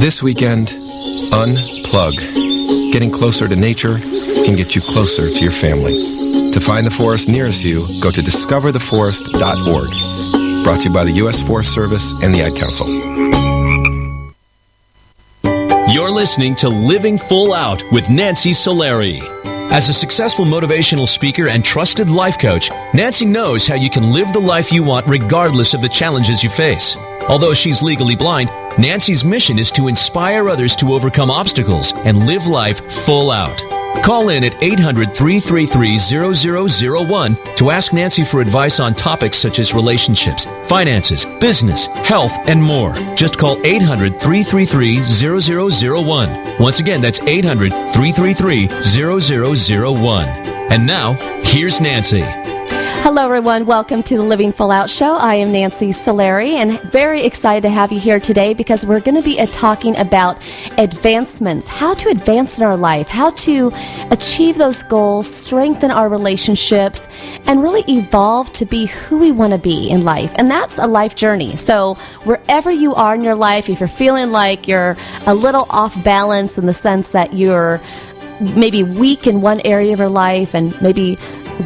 This weekend, unplug. Getting closer to nature can get you closer to your family. To find the forest nearest you, go to discovertheforest.org. Brought to you by the U.S. Forest Service and the Ad Council. You're listening to Living Full Out with Nancy Solari. As a successful motivational speaker and trusted life coach, Nancy knows how you can live the life you want regardless of the challenges you face. Although she's legally blind, Nancy's mission is to inspire others to overcome obstacles and live life full out. Call in at 800-333-0001 to ask Nancy for advice on topics such as relationships, finances, business, health, and more. Just call 800-333-0001. Once again, that's 800-333-0001. And now, here's Nancy. Hello, everyone. Welcome to the Living Full Out Show. I am Nancy Solari, and very excited to have you here today because we're going to be talking about advancements, how to advance in our life, how to achieve those goals, strengthen our relationships, and really evolve to be who we want to be in life. And that's a life journey. So wherever you are in your life, if you're feeling like you're a little off balance in the sense that you're maybe weak in one area of your life and maybe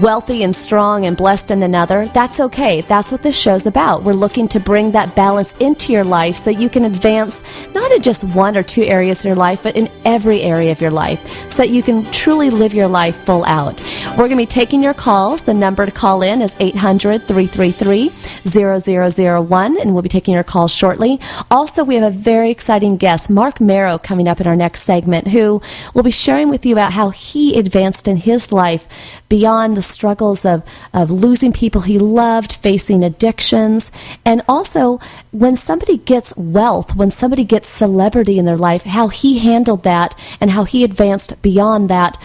wealthy and strong and blessed in another, that's okay. That's what this show's about. We're looking to bring that balance into your life so you can advance not in just one or two areas of your life, but in every area of your life so that you can truly live your life full out. We're going to be taking your calls. The number to call in is 800-333-0001, and we'll be taking your calls shortly. Also, we have a very exciting guest, Mark Marrow, coming up in our next segment, who will be sharing with you about how he advanced in his life beyond the struggles of losing people he loved, facing addictions, and also when somebody gets wealth, when somebody gets celebrity in their life, how he handled that and how he advanced beyond that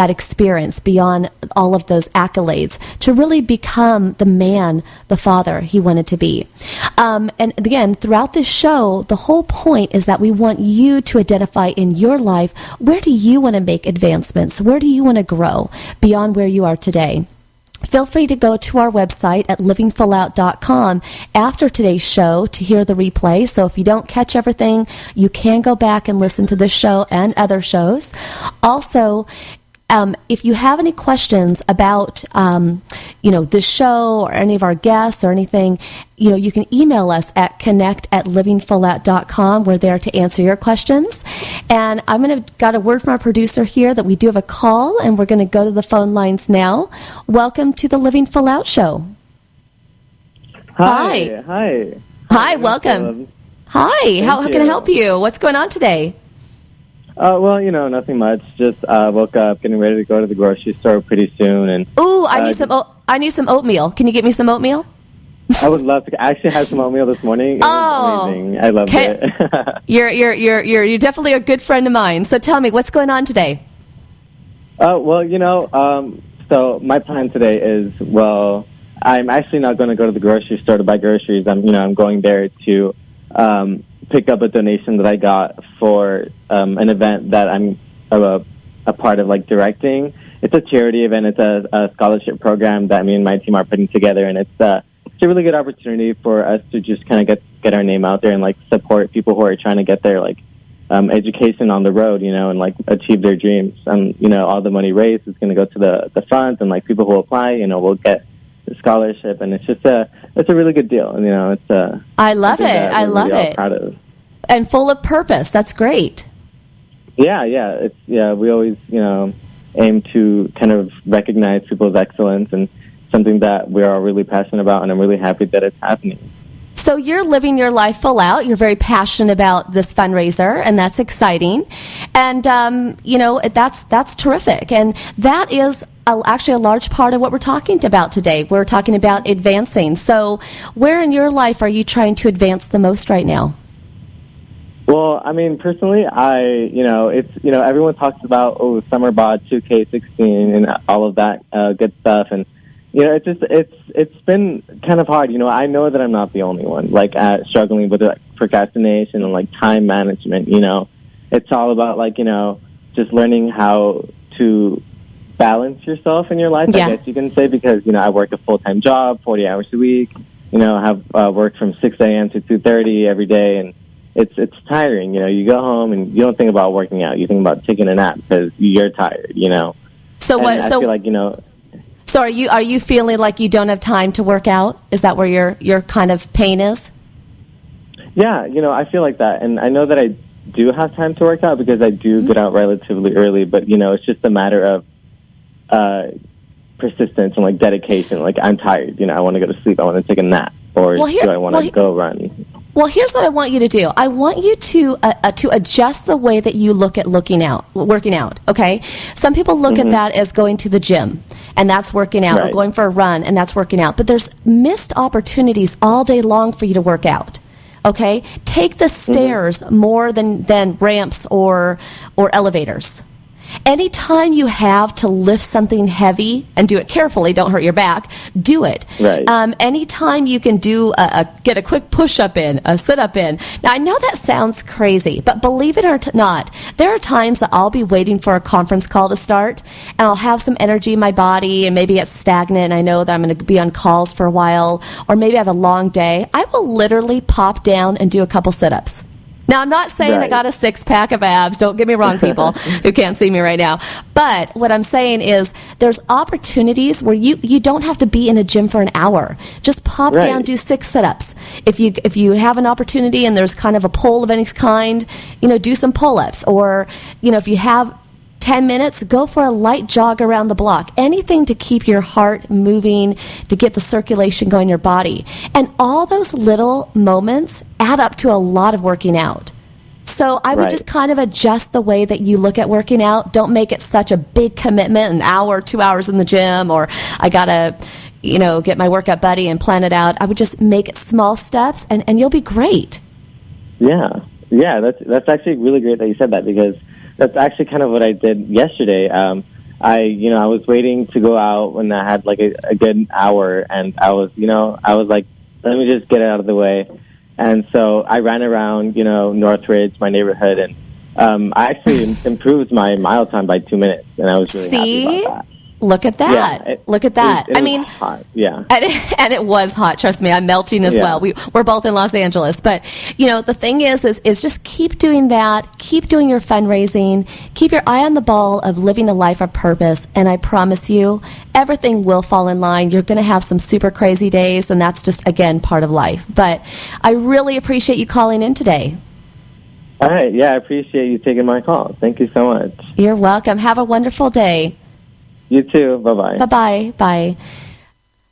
experience, beyond all of those accolades, to really become the man, the father he wanted to be. And again, throughout this show, the whole point is that we want you to identify in your life, where do you want to make advancements? Where do you want to grow beyond where you are today? Feel free to go to our website at livingfullout.com after today's show to hear the replay. So if you don't catch everything, you can go back and listen to this show and other shows. Also, if you have any questions about, this show or any of our guests or anything, you can email us at connect@livingfullout.com. We're there to answer your questions. And got a word from our producer here that we do have a call, and we're going to go to the phone lines now. Welcome to the Living Full Out Show. Hi. Hi, welcome. Hi, how can I help you? What's going on today? Nothing much. Just woke up, getting ready to go to the grocery store pretty soon. And I need some oatmeal. Can you get me some oatmeal? I would love to. I actually had some oatmeal this morning. It was amazing. I loved it. You're definitely a good friend of mine. So tell me, what's going on today? So my plan today is, I'm actually not going to go to the grocery store to buy groceries. I'm going there to pick up a donation that I got for an event that I'm a part of, directing. It's a charity event. It's a scholarship program that me and my team are putting together, and it's a really good opportunity for us to just kind of get our name out there and support people who are trying to get their education on the road, and achieve their dreams. And all the money raised is going to go to the funds, and people who apply, will get the scholarship, and it's a really good deal. And I love it. I love it. Proud of. And full of purpose. That's great. Yeah. We always aim to kind of recognize people's excellence, and something that we are really passionate about, and I'm really happy that it's happening. So you're living your life full out. You're very passionate about this fundraiser, and that's exciting. And that's terrific. And that is actually a large part of what we're talking about today. We're talking about advancing. So where in your life are you trying to advance the most right now? Well, personally, everyone talks about, Summer Bod 2K16 and all of that good stuff. And, it's been kind of hard. I know that I'm not the only one, struggling with procrastination and time management. It's all about just learning how to balance yourself in your life, I guess you can say, because, I work a full-time job, 40 hours a week, I have worked from 6 a.m. to 2:30 every day, and, it's tiring. You go home and you don't think about working out. You think about taking a nap because you're tired. So and what? I So feel like So are you feeling like you don't have time to work out? Is that where your kind of pain is? Yeah, I feel like that, and I know that I do have time to work out because I do get out relatively early. But it's just a matter of persistence and like dedication. Like I'm tired. I want to go to sleep. I want to take a nap, or do I want to go run? Well, here's what I want you to do. I want you to adjust the way that you look at working out. Okay, some people look at that as going to the gym, and that's working out, or going for a run, and that's working out. But there's missed opportunities all day long for you to work out. Okay, take the stairs more than ramps or elevators. Anytime you have to lift something heavy, and do it carefully, don't hurt your back, do it. Right. Anytime you can do get a quick push-up in, a sit-up in. Now, I know that sounds crazy, but believe it or not, there are times that I'll be waiting for a conference call to start, and I'll have some energy in my body, and maybe it's stagnant, and I know that I'm going to be on calls for a while, or maybe I have a long day. I will literally pop down and do a couple sit-ups. Now, I'm not saying I got a six-pack of abs. Don't get me wrong, people who can't see me right now. But what I'm saying is there's opportunities where you don't have to be in a gym for an hour. Just pop down, do 6 sit-ups. If you have an opportunity and there's kind of a pole of any kind, do some pull-ups. Or, if you have 10 minutes, go for a light jog around the block. Anything to keep your heart moving, to get the circulation going in your body. And all those little moments add up to a lot of working out. So I would just kind of adjust the way that you look at working out. Don't make it such a big commitment, an hour, 2 hours in the gym, or I got to, get my workout buddy and plan it out. I would just make it small steps, and you'll be great. Yeah, that's actually really great that you said that, because that's actually kind of what I did yesterday. I was waiting to go out when I had like a good hour, and I was like, let me just get it out of the way. And so I ran around, Northridge, my neighborhood, and I actually improved my mile time by 2 minutes, and I was really happy about that. Look at that. Yeah, Look at that. It was hot. Yeah. And it was hot. Trust me, I'm melting as well. We're both in Los Angeles. But, the thing is just keep doing that. Keep doing your fundraising. Keep your eye on the ball of living a life of purpose. And I promise you, everything will fall in line. You're going to have some super crazy days, and that's just, again, part of life. But I really appreciate you calling in today. All right. Yeah, I appreciate you taking my call. Thank you so much. You're welcome. Have a wonderful day. You too. Bye-bye. Bye-bye. Bye.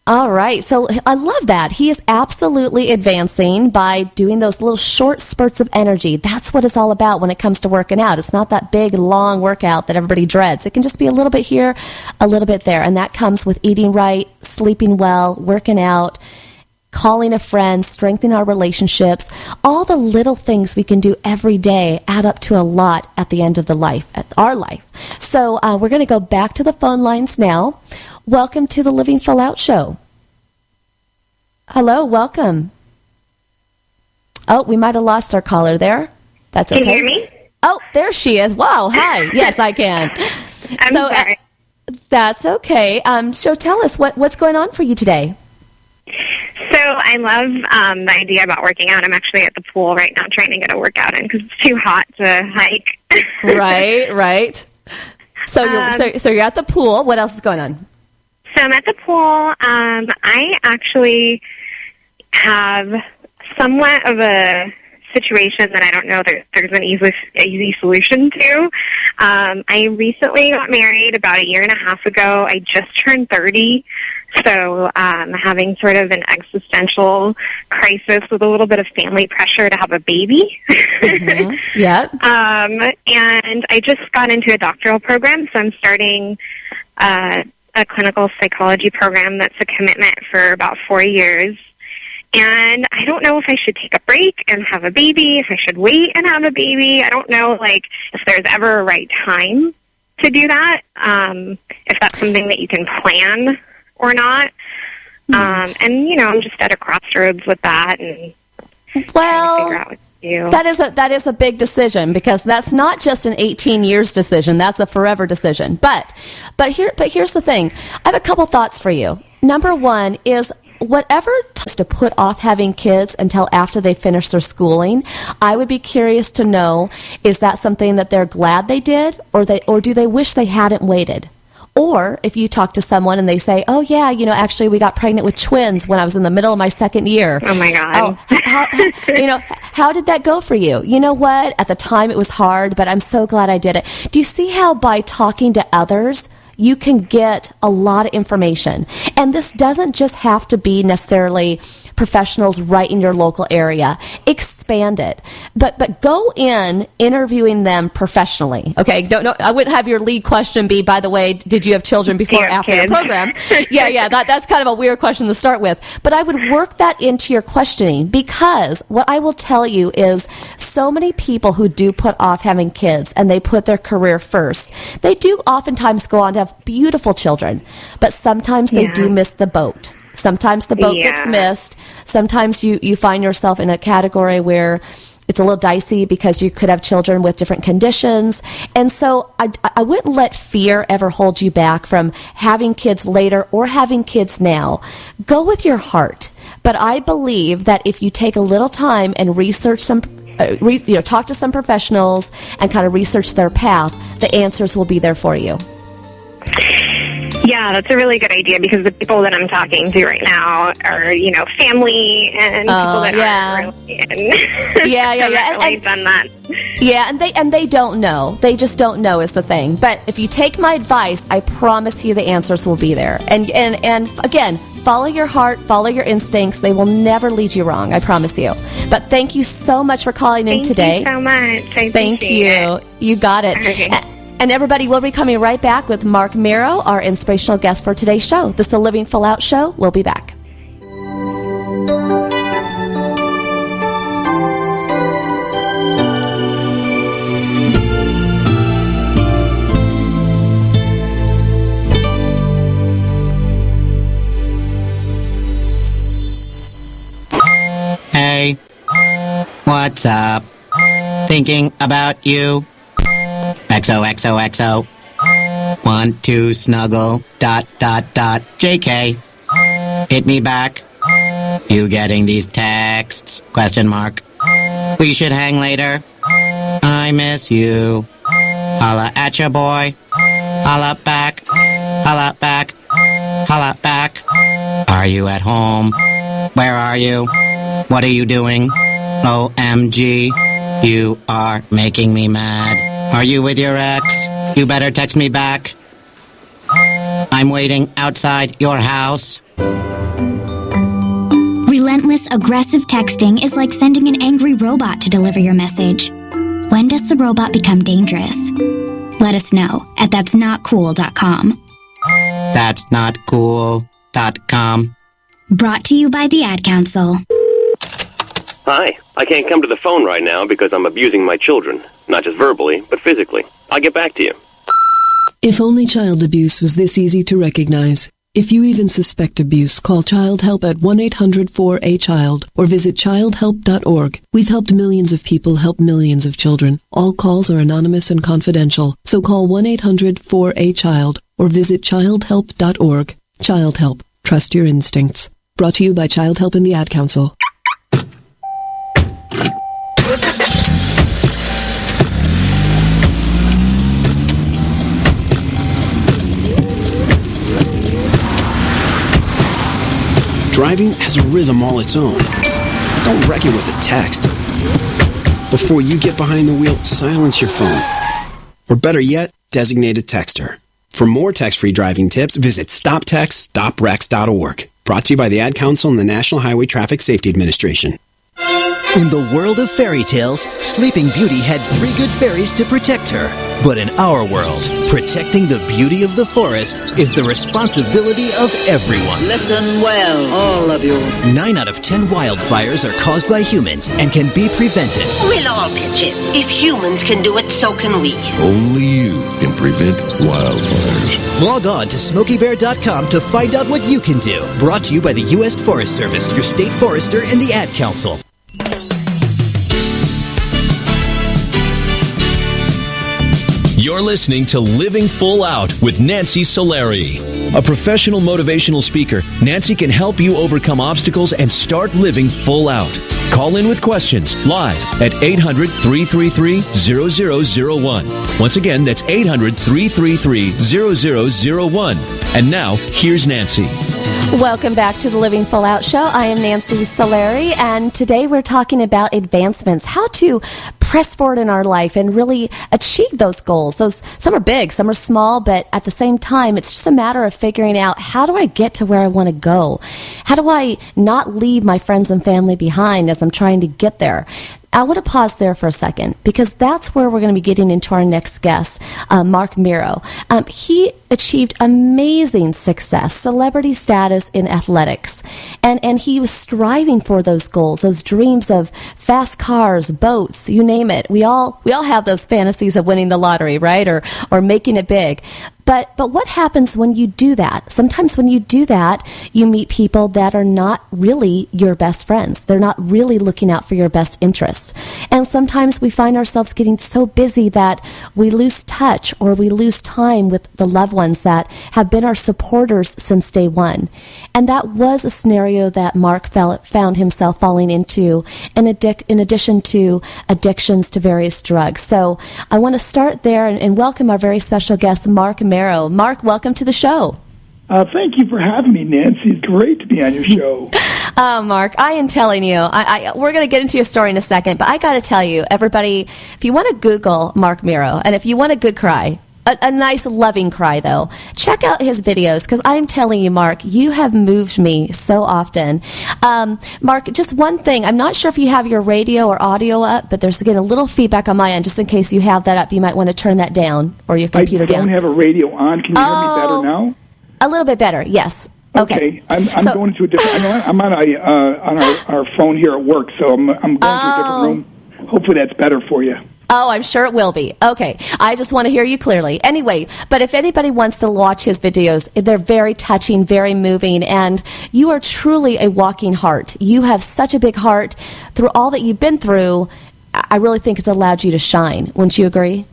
All right. So I love that. He is absolutely advancing by doing those little short spurts of energy. That's what it's all about when it comes to working out. It's not that big, long workout that everybody dreads. It can just be a little bit here, a little bit there. And that comes with eating right, sleeping well, working out, calling a friend, strengthening our relationships. All the little things we can do every day add up to a lot at the end of our life. So we're going to go back to the phone lines now. Welcome to the Living Full Out Show. Hello, welcome. Oh, we might have lost our caller there. That's okay. Can you hear me? Oh, there she is. Wow, hi. Yes, I can. I'm sorry. That's okay. So tell us, what's going on for you today? So I love the idea about working out. I'm actually at the pool right now trying to get a workout in because it's too hot to hike. Right. So you're at the pool. What else is going on? So I'm at the pool. I actually have somewhat of a situation that I don't know that there's an easy solution to. I recently got married about 1.5 years ago. I just turned 30. So having sort of an existential crisis with a little bit of family pressure to have a baby. Mm-hmm. Yep. And I just got into a doctoral program, so I'm starting a clinical psychology program that's a commitment for about 4 years. And I don't know if I should take a break and have a baby, if I should wait and have a baby. I don't know, if there's ever a right time to do that, if that's something that you can plan or not. And, I'm just at a crossroads with that and trying to figure out what to do. That is a big decision, because that's not just an 18 years decision. That's a forever decision. But here's the thing. I have a couple thoughts for you. Number one is whatever to put off having kids until after they finish their schooling, I would be curious to know, is that something that they're glad they did, or do they wish they hadn't waited? Or if you talk to someone and they say, oh, yeah, actually we got pregnant with twins when I was in the middle of my second year. Oh, my God. How did that go for you? You know what? At the time it was hard, but I'm so glad I did it. Do you see how by talking to others, you can get a lot of information? And this doesn't just have to be necessarily professionals right in your local area. Expand it. But go in interviewing them professionally. Okay, I wouldn't have your lead question be, by the way, did you have children before or after the program? Yeah, that's kind of a weird question to start with. But I would work that into your questioning, because what I will tell you is so many people who do put off having kids and they put their career first, they do oftentimes go on to have beautiful children, but sometimes they do miss the boat. Sometimes the boat gets missed. Sometimes you find yourself in a category where it's a little dicey because you could have children with different conditions. And so I wouldn't let fear ever hold you back from having kids later or having kids now. Go with your heart. But I believe that if you take a little time and research talk to some professionals and kind of research their path, the answers will be there for you. Yeah, that's a really good idea, because the people that I'm talking to right now are, family and people that aren't really really done that. Yeah, and they don't know. They just don't know is the thing. But if you take my advice, I promise you the answers will be there. And again, follow your heart, follow your instincts. They will never lead you wrong, I promise you. But thank you so much for calling in today. Thank you so much. Thank you. It. You got it. Okay. And everybody, we'll be coming right back with Mark Mero, our inspirational guest for today's show. This is the Living Full Out Show. We'll be back. Hey, what's up? Thinking about you. XOXOXO. 1, 2, snuggle. ... JK. Hit me back. You getting these texts? ? We should hang later. I miss you. Holla at ya, boy. Holla back. Holla back. Holla back. Are you at home? Where are you? What are you doing? OMG. You are making me mad. Are you with your ex? You better text me back. I'm waiting outside your house. Relentless, aggressive texting is like sending an angry robot to deliver your message. When does the robot become dangerous? Let us know at that'snotcool.com. That'snotcool.com. Brought to you by the Ad Council. Hi, I can't come to the phone right now because I'm abusing my children. Not just verbally, but physically. I'll get back to you. If only child abuse was this easy to recognize. If you even suspect abuse, call Child Help at 1-800-4A-CHILD or visit childhelp.org. We've helped millions of people help millions of children. All calls are anonymous and confidential, so call 1-800-4A-CHILD or visit childhelp.org. Child Help. Trust your instincts. Brought to you by Child Help and the Ad Council. Driving has a rhythm all its own. Don't wreck it with a text. Before you get behind the wheel, silence your phone. Or better yet, designate a texter. For more text-free driving tips, visit stoptextstoprex.org. Brought to you by the Ad Council and the National Highway Traffic Safety Administration. In the world of fairy tales, Sleeping Beauty had 3 good fairies to protect her. But in our world, protecting the beauty of the forest is the responsibility of everyone. Listen well, all of you. 9 out of 10 wildfires are caused by humans and can be prevented. We'll all pitch in. If humans can do it, so can we. Only you can prevent wildfires. Log on to SmokeyBear.com to find out what you can do. Brought to you by the U.S. Forest Service, your state forester, and the Ad Council. You're You're listening to Living Full Out with Nancy Solari. A professional motivational speaker, Nancy can help you overcome obstacles and start living full out. Call in with questions live at 800-333-0001. Once again, that's 800-333-0001. And now, here's Nancy. Welcome back to the Living Full Out Show. I am Nancy Solari, and today we're talking about advancements, how to press forward in our life and really achieve those goals. Some are big, some are small, but at the same time, it's just a matter of figuring out, how do I get to where I want to go? How do I not leave my friends and family behind as I'm trying to get there? I want to pause there for a second, because that's where we're going to be getting into our next guest, Mark Miro. He achieved amazing success, celebrity status in athletics, and he was striving for those goals, those dreams of fast cars, boats, you name it. We all have those fantasies of winning the lottery, right, or making it big. But what happens when you do that? Sometimes when you do that, you meet people that are not really your best friends. They're not really looking out for your best interests. And sometimes we find ourselves getting so busy that we lose touch, or we lose time with the loved ones that have been our supporters since day one. And that was a scenario that Mark found himself falling into, in addition to addictions to various drugs. So I want to start there and welcome our very special guest, Mark Miro. Mark, welcome to the show. Thank you for having me, Nancy. It's great to be on your show. Oh, Mark, I am telling you, we're going to get into your story in a second, but I got to tell you, everybody, if you want to Google Mark Miro, and if you want a good cry, a nice, loving cry, though, check out his videos, because I'm telling you, Mark, you have moved me so often. Mark, just one thing. I'm not sure if you have your radio or audio up, but there's, again, a little feedback on my end. Just in case you have that up, you might want to turn that down, or your computer down. I don't have a radio on. Can you hear me better now? A little bit better, yes. Okay. I'm going to a different... I'm on our phone here at work, so I'm going to a different room. Hopefully that's better for you. Oh, I'm sure it will be. Okay. I just want to hear you clearly. Anyway, but if anybody wants to watch his videos, they're very touching, very moving, and you are truly a walking heart. You have such a big heart. Through all that you've been through, I really think it's allowed you to shine. Wouldn't you agree?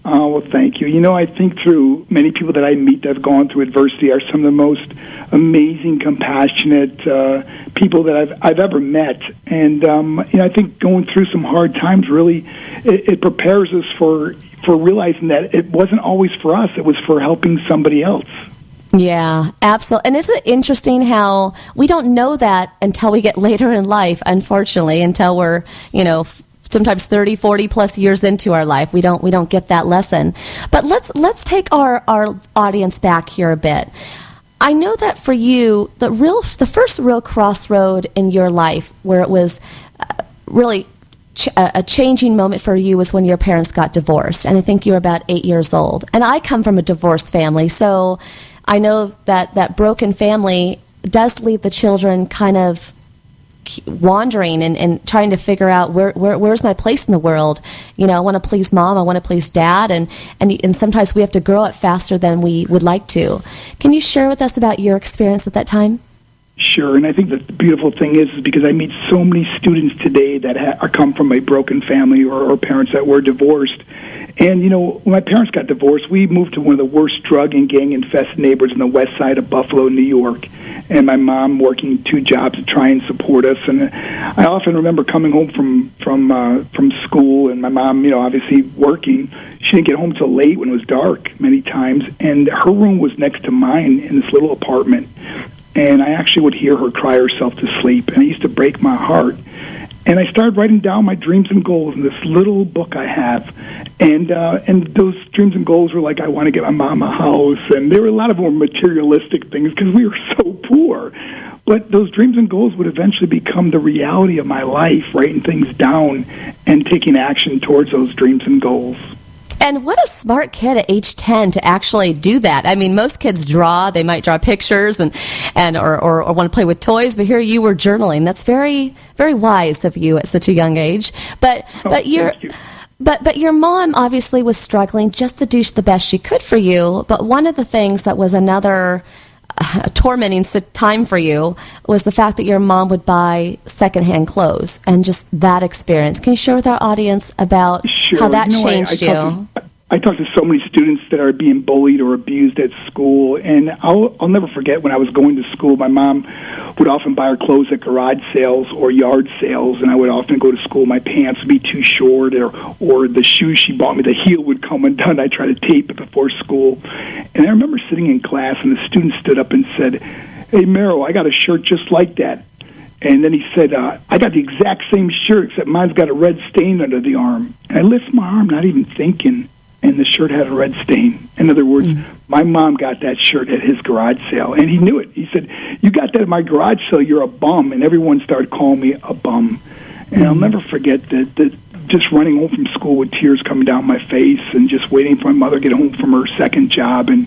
Oh, well, thank you. You know, I think through many people that I meet that have gone through adversity are some of the most amazing, compassionate people that I've ever met. And, I think going through some hard times really, it prepares us for realizing that it wasn't always for us. It was for helping somebody else. Yeah, absolutely. And isn't it interesting how we don't know that until we get later in life, unfortunately, until we're, sometimes 30, 40 plus years into our life. We don't get that lesson. But let's take our audience back here a bit. I know that for you, the first real crossroad in your life where it was really a changing moment for you was when your parents got divorced. And I think you were about 8 years old. And I come from a divorced family, so I know that broken family does leave the children kind of wandering and trying to figure out where's my place in the world. I want to please mom, I want to please dad, and sometimes we have to grow up faster than we would like to. Can you share with us about your experience at that time? Sure, and I think that the beautiful thing is because I meet so many students today that come from a broken family or parents that were divorced. And, when my parents got divorced, we moved to one of the worst drug and gang-infested neighborhoods on the west side of Buffalo, New York. And my mom working 2 jobs to try and support us. And I often remember coming home from school, and my mom, obviously working. She didn't get home till late when it was dark many times. And her room was next to mine in this little apartment. And I actually would hear her cry herself to sleep. And it used to break my heart. And I started writing down my dreams and goals in this little book I have. And those dreams and goals were like, I want to get my mom a house. And there were a lot of more materialistic things because we were so poor. But those dreams and goals would eventually become the reality of my life, writing things down and taking action towards those dreams and goals. And what a smart kid at age 10 to actually do that. I mean, most kids draw. They might draw pictures or want to play with toys, but here you were journaling. That's very, very wise of you at such a young age. But your mom obviously was struggling just to do the best she could for you. But one of the things that was another tormenting time for you was the fact that your mom would buy secondhand clothes, and just that experience. Can you share with our audience about how that changed you? I talk to so many students that are being bullied or abused at school, and I'll never forget when I was going to school, my mom would often buy her clothes at garage sales or yard sales, and I would often go to school. My pants would be too short, or the shoes she bought me, the heel would come undone. I'd try to tape it before school. And I remember sitting in class, and the student stood up and said, "Hey, Merrill, I got a shirt just like that." And then he said, "I got the exact same shirt, except mine's got a red stain under the arm." And I lift my arm, not even thinking, and the shirt had a red stain. In other words, my mom got that shirt at his garage sale, and he knew it. He said, "You got that at my garage sale, you're a bum." And everyone started calling me a bum. And I'll never forget that just running home from school with tears coming down my face and just waiting for my mother to get home from her second job and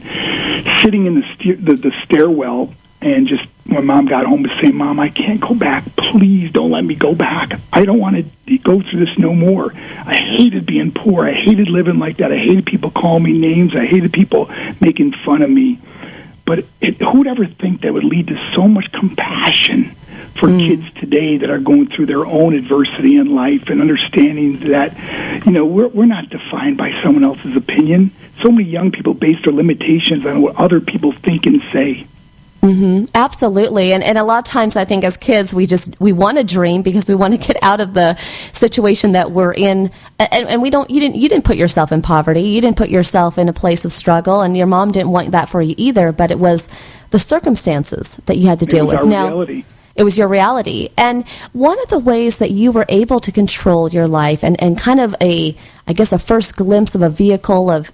sitting in the stairwell. And just when Mom got home to say, "Mom, I can't go back. Please don't let me go back. I don't want to go through this no more. I hated being poor. I hated living like that. I hated people calling me names. I hated people making fun of me." But who would ever think that would lead to so much compassion for kids today that are going through their own adversity in life and understanding that, we're not defined by someone else's opinion. So many young people base their limitations on what other people think and say. Absolutely. And a lot of times I think as kids we want to dream because we want to get out of the situation that we're in, and you didn't put yourself in poverty. You didn't put yourself in a place of struggle, and your mom didn't want that for you either, but it was the circumstances that you had to deal with. Reality. It was your reality. And one of the ways that you were able to control your life and kind of a first glimpse of a vehicle of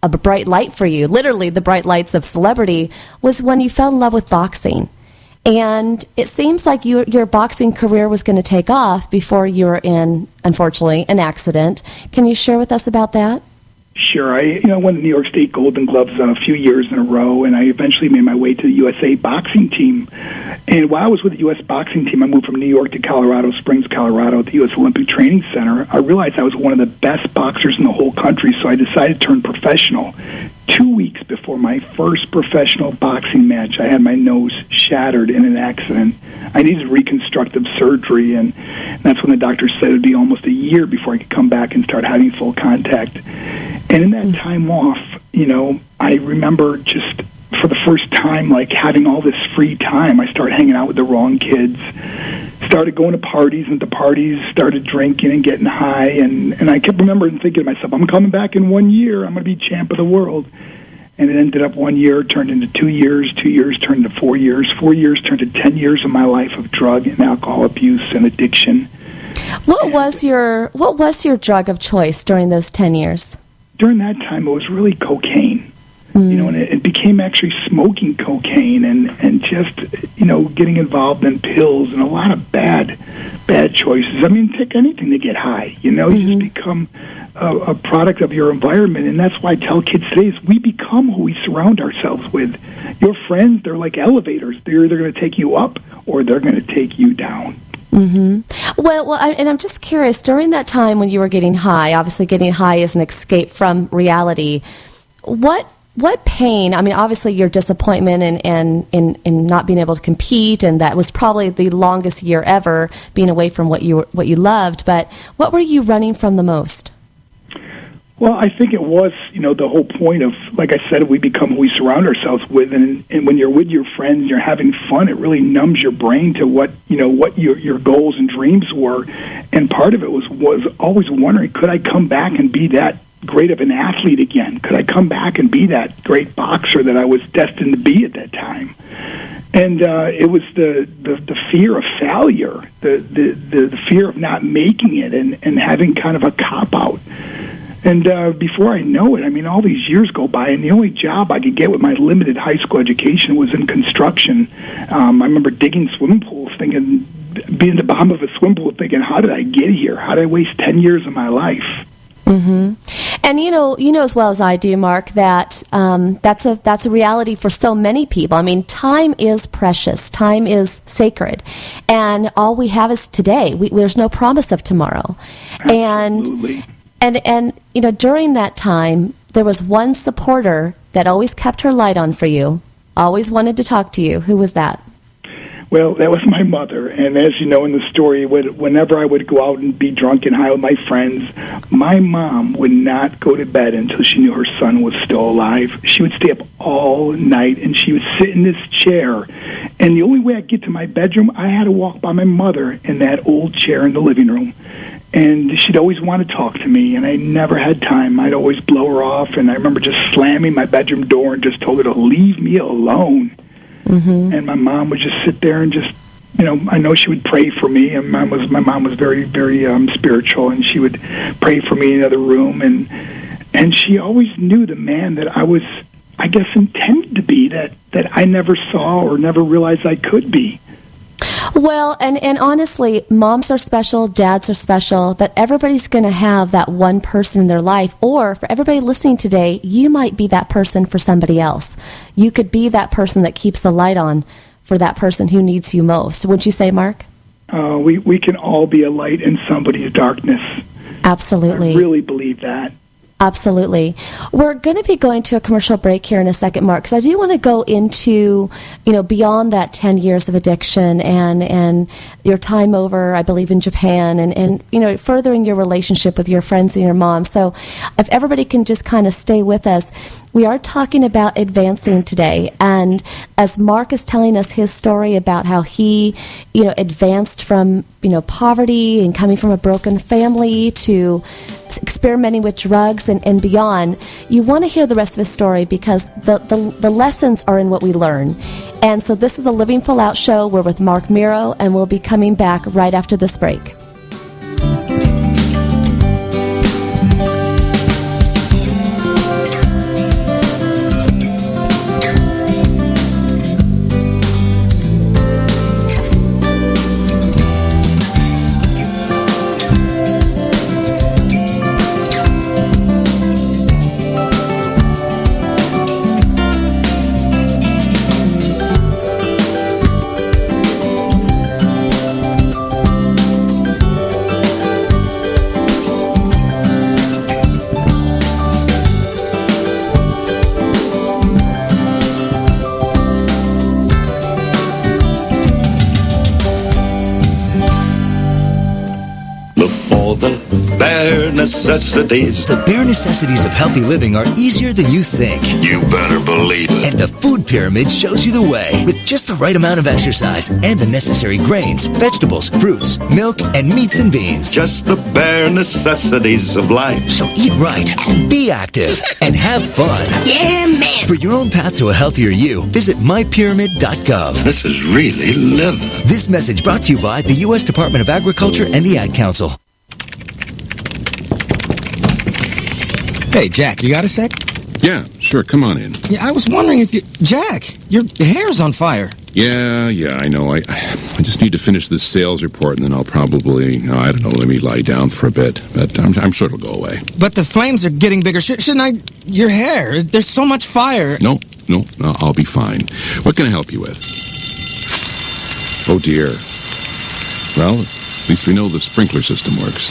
a bright light for you, literally the bright lights of celebrity, was when you fell in love with boxing. And it seems like your boxing career was going to take off before you were in, unfortunately, an accident. Can you share with us about that? Sure. I won the New York State Golden Gloves a few years in a row, and I eventually made my way to the USA boxing team. And while I was with the U.S. boxing team, I moved from New York to Colorado Springs, Colorado, at the U.S. Olympic Training Center. I realized I was one of the best boxers in the whole country, so I decided to turn professional. 2 weeks before my first professional boxing match, I had my nose shattered in an accident. I needed reconstructive surgery, and that's when the doctor said it would be almost a year before I could come back and start having full contact. And in that time off, I remember just for the first time, like having all this free time. I started hanging out with the wrong kids, started going to parties, and at the parties started drinking and getting high. And I kept remembering thinking to myself, I'm coming back in 1 year. I'm going to be champ of the world. And it ended up 1 year, turned into 2 years, 2 years turned into 4 years, 4 years turned to 10 years of my life of drug and alcohol abuse and addiction. What was your drug of choice during those 10 years? During that time, it was really cocaine. And it became actually smoking cocaine and just, getting involved in pills and a lot of bad choices. I mean, take anything to get high, you just become a product of your environment. And that's why I tell kids today is we become who we surround ourselves with. Your friends, they're like elevators. They're either going to take you up or they're going to take you down. Well, and I'm just curious, during that time when you were getting high, obviously getting high is an escape from reality, what pain, I mean, obviously your disappointment and not being able to compete, and that was probably the longest year ever, being away from what you loved, but what were you running from the most? Well, I think it was, the whole point of, like I said, we become who we surround ourselves with, and when you're with your friends and you're having fun, it really numbs your brain to what your goals and dreams were. And part of it was always wondering, could I come back and be that great of an athlete again? Could I come back and be that great boxer that I was destined to be at that time? And it was the fear of failure, the fear of not making it, and having kind of a cop-out. And before I know it, I mean, all these years go by, and the only job I could get with my limited high school education was in construction. I remember digging swimming pools, being at the bottom of a swimming pool, thinking, how did I get here? How did I waste 10 years of my life? And you know as well as I do, Mark, that that's a reality for so many people. I mean, time is precious. Time is sacred. And all we have is today. There's no promise of tomorrow. Absolutely. And during that time, there was one supporter that always kept her light on for you, always wanted to talk to you. Who was that? Well, that was my mother, and as you know in the story, whenever I would go out and be drunk and high with my friends, my mom would not go to bed until she knew her son was still alive. She would stay up all night, and she would sit in this chair, and the only way I'd get to my bedroom, I had to walk by my mother in that old chair in the living room. And she'd always want to talk to me, and I never had time. I'd always blow her off, and I remember just slamming my bedroom door and just told her to leave me alone. Mm-hmm. And my mom would just sit there and just, I know she would pray for me. And my mom was very, very spiritual, and she would pray for me in another room. And she always knew the man that I was, I guess, intended to be, that I never saw or never realized I could be. Well, and honestly, moms are special, dads are special, but everybody's going to have that one person in their life. Or for everybody listening today, you might be that person for somebody else. You could be that person that keeps the light on for that person who needs you most. Wouldn't you say, Mark? We can all be a light in somebody's darkness. Absolutely. I really believe that. Absolutely. We're going to be going to a commercial break here in a second, Mark, because I do want to go into, beyond that 10 years of addiction and your time over, I believe, in Japan and furthering your relationship with your friends and your mom. So if everybody can just kind of stay with us, we are talking about advancing today. And as Mark is telling us his story about how he, advanced from, poverty and coming from a broken family to experimenting with drugs and beyond, you want to hear the rest of his story because the lessons are in what we learn. And so this is the Living Full Out show. We're with Mark Miro, and we'll be coming back right after this break. Necessities. The bare necessities of healthy living are easier than you think. You better believe it. And the Food Pyramid shows you the way. With just the right amount of exercise and the necessary grains, vegetables, fruits, milk, and meats and beans. Just the bare necessities of life. So eat right, be active, and have fun. Yeah, man. For your own path to a healthier you, visit mypyramid.gov. This is really living. This message brought to you by the U.S. Department of Agriculture and the Ad Council. Hey, Jack, you got a sec? Yeah, sure, come on in. Yeah, I was wondering if you... Jack, your hair's on fire. Yeah, I know. I just need to finish this sales report, and then I'll probably, let me lie down for a bit. But I'm sure it'll go away. But the flames are getting bigger. Shouldn't I... Your hair, there's so much fire. No, I'll be fine. What can I help you with? Oh, dear. Well, at least we know the sprinkler system works.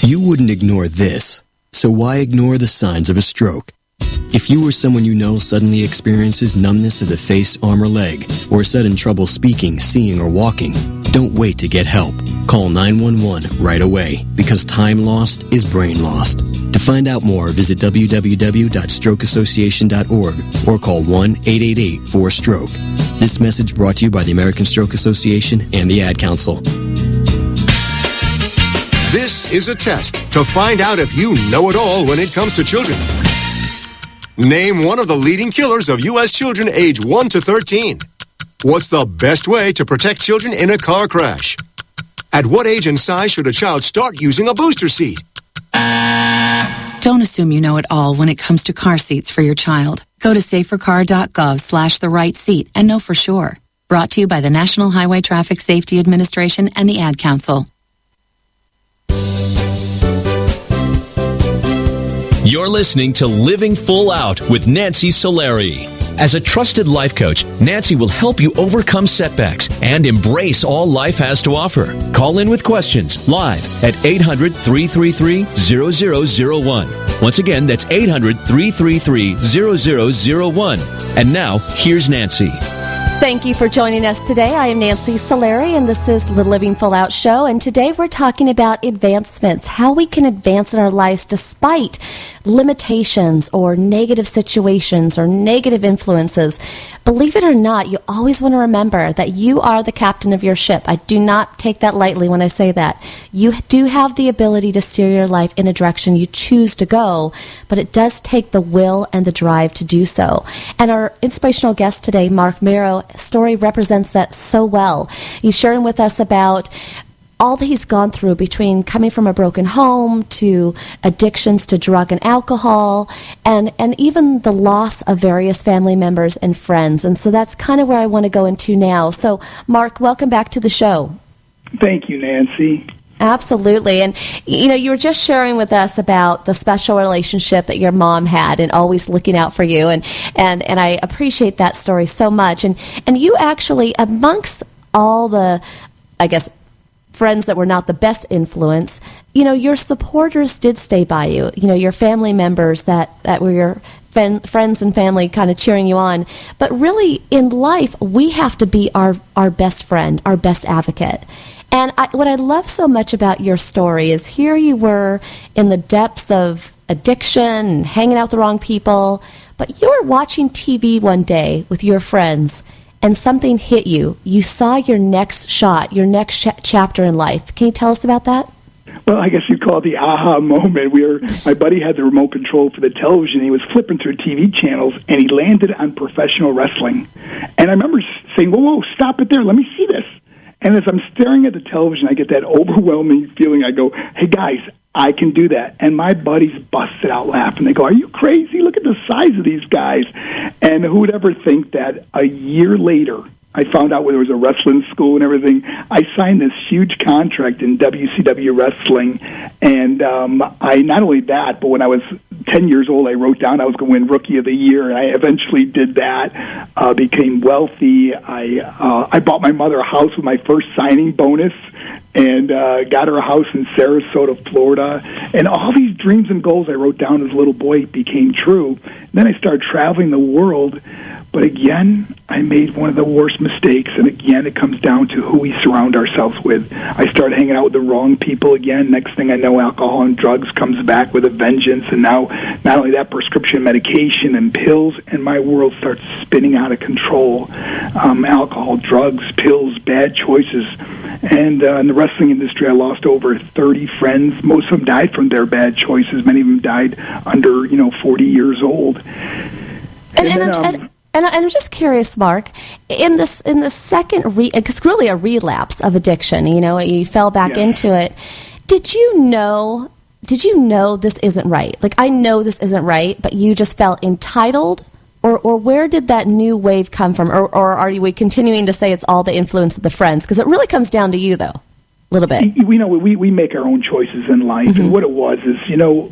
You wouldn't ignore this. So why ignore the signs of a stroke? If you or someone you know suddenly experiences numbness of the face, arm, or leg, or sudden trouble speaking, seeing, or walking, don't wait to get help. Call 911 right away, because time lost is brain lost. To find out more, visit www.strokeassociation.org or call 1-888-4STROKE. This message brought to you by the American Stroke Association and the Ad Council. This is a test to find out if you know it all when it comes to children. Name one of the leading killers of U.S. children age 1 to 13. What's the best way to protect children in a car crash? At what age and size should a child start using a booster seat? Don't assume you know it all when it comes to car seats for your child. Go to safercar.gov/the-right-seat and know for sure. Brought to you by the National Highway Traffic Safety Administration and the Ad Council. You're listening to Living Full Out with Nancy Solari. As a trusted life coach, Nancy will help you overcome setbacks and embrace all life has to offer. Call in with questions live at 800-333-0001. Once again, that's 800-333-0001. And now, here's Nancy. Thank you for joining us today. I am Nancy Solari, and this is the Living Full Out Show. And today we're talking about advancements, how we can advance in our lives despite limitations or negative situations or negative influences. Believe it or not, you always want to remember that you are the captain of your ship. I do not take that lightly when I say that. You do have the ability to steer your life in a direction you choose to go, but it does take the will and the drive to do so. And our inspirational guest today, Mark Marrow, story represents that so well. He's sharing with us about all that he's gone through, between coming from a broken home to addictions to drug and alcohol, and even the loss of various family members and friends. And so that's kind of where I want to go into now. So, Mark, welcome back to the show. Thank you, Nancy. Absolutely. And, you were just sharing with us about the special relationship that your mom had and always looking out for you. And I appreciate that story so much. And you actually, amongst all the, I guess, friends that were not the best influence, your supporters did stay by you. Your family members that were your friends and family kind of cheering you on. But really, in life, we have to be our best friend, our best advocate. And what I love so much about your story is here you were in the depths of addiction and hanging out with the wrong people, but you were watching TV one day with your friends and something hit you. You saw your next shot, your next chapter in life. Can you tell us about that? Well, I guess you'd call it the aha moment. My buddy had the remote control for the television. He was flipping through TV channels, and he landed on professional wrestling. And I remember saying, whoa, stop it there. Let me see this. And as I'm staring at the television, I get that overwhelming feeling. I go, hey, guys, I can do that. And my buddies busted out laughing. They go, are you crazy? Look at the size of these guys. And who would ever think that a year later, I found out there was a wrestling school and everything. I signed this huge contract in WCW wrestling. And I not only that, but when I was 10 years old, I wrote down I was going to win Rookie of the Year, and I eventually did that, became wealthy. I bought my mother a house with my first signing bonus, and got her a house in Sarasota, Florida. And all these dreams and goals I wrote down as a little boy became true. And then I started traveling the world. But again, I made one of the worst mistakes, and again, it comes down to who we surround ourselves with. I started hanging out with the wrong people again. Next thing I know, alcohol and drugs comes back with a vengeance, and now not only that, prescription medication and pills, and my world starts spinning out of control. Alcohol, drugs, pills, bad choices. And in the wrestling industry, I lost over 30 friends. Most of them died from their bad choices. Many of them died under, 40 years old. And I'm just curious, Mark, in the second, it's really a relapse of addiction, you fell back into it. Did you know this isn't right? Like, I know this isn't right, but you just felt entitled? Or where did that new wave come from? Or are we continuing to say it's all the influence of the friends? Because it really comes down to you, though. A little bit. We make our own choices in life, mm-hmm. And what it was is,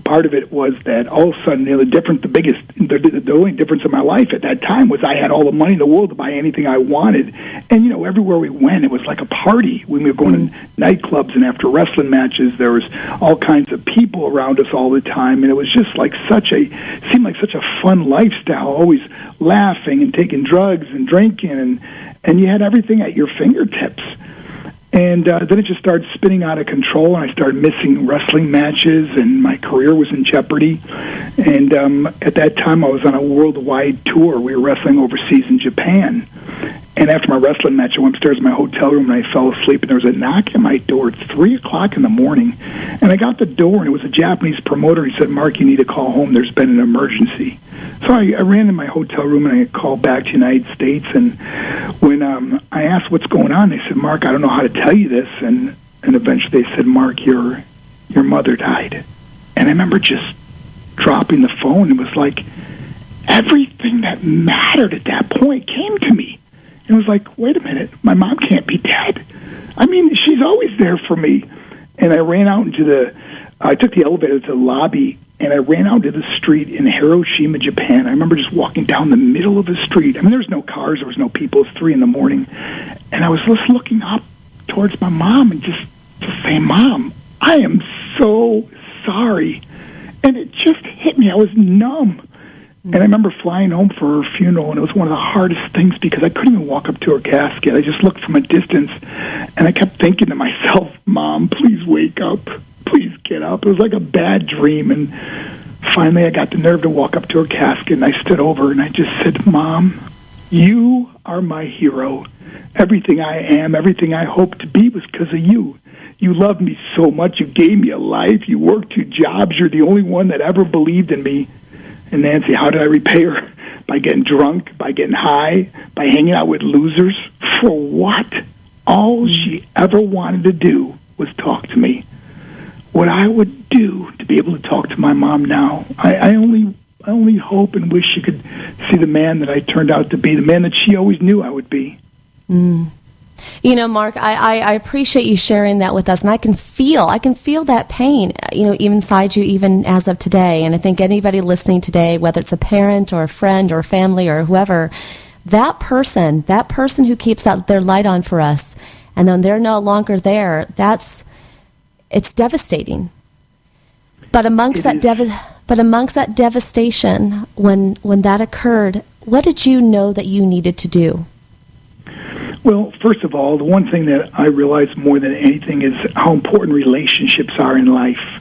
part of it was that all of a sudden, the only difference in my life at that time was I had all the money in the world to buy anything I wanted, and everywhere we went, it was like a party. We were going to nightclubs, and after wrestling matches, there was all kinds of people around us all the time, and it was just seemed like such a fun lifestyle, always laughing and taking drugs and drinking, and you had everything at your fingertips. And then it just started spinning out of control, and I started missing wrestling matches, and my career was in jeopardy. And at that time, I was on a worldwide tour. We were wrestling overseas in Japan. And after my wrestling match, I went upstairs in my hotel room, and I fell asleep, and there was a knock at my door. It's 3 o'clock in the morning. And I got the door, and it was a Japanese promoter. He said, Mark, you need to call home. There's been an emergency. So I ran in my hotel room, and I called back to the United States. And when I asked what's going on, they said, Mark, I don't know how to tell you this. And eventually they said, Mark, your mother died. And I remember just dropping the phone. It was like everything that mattered at that point came to me. And it was like, wait a minute, my mom can't be dead. I mean, she's always there for me. And I ran out I took the elevator to the lobby, and I ran out to the street in Hiroshima, Japan. I remember just walking down the middle of the street. I mean, there was no cars, there was no people. It was 3 a.m. And I was just looking up towards my mom and just saying, Mom, I am so sorry. And it just hit me. I was numb. And I remember flying home for her funeral, and it was one of the hardest things because I couldn't even walk up to her casket. I just looked from a distance, and I kept thinking to myself, Mom, please wake up. Please get up. It was like a bad dream, and finally I got the nerve to walk up to her casket, and I stood over, and I just said, Mom, you are my hero. Everything I am, everything I hope to be was because of you. You loved me so much. You gave me a life. You worked 2 jobs. You're the only one that ever believed in me. And Nancy, how did I repay her? By getting drunk, by getting high, by hanging out with losers? For what? All she ever wanted to do was talk to me. What I would do to be able to talk to my mom now, I only hope and wish she could see the man that I turned out to be, the man that she always knew I would be. Mm. You know, Mark, I appreciate you sharing that with us, and I can feel that pain, even inside you, even as of today. And I think anybody listening today, whether it's a parent or a friend or a family or whoever, that person who keeps their light on for us, and then they're no longer there, it's devastating. But amongst that devastation, when that occurred, what did you know that you needed to do? Well, first of all, the one thing that I realize more than anything is how important relationships are in life.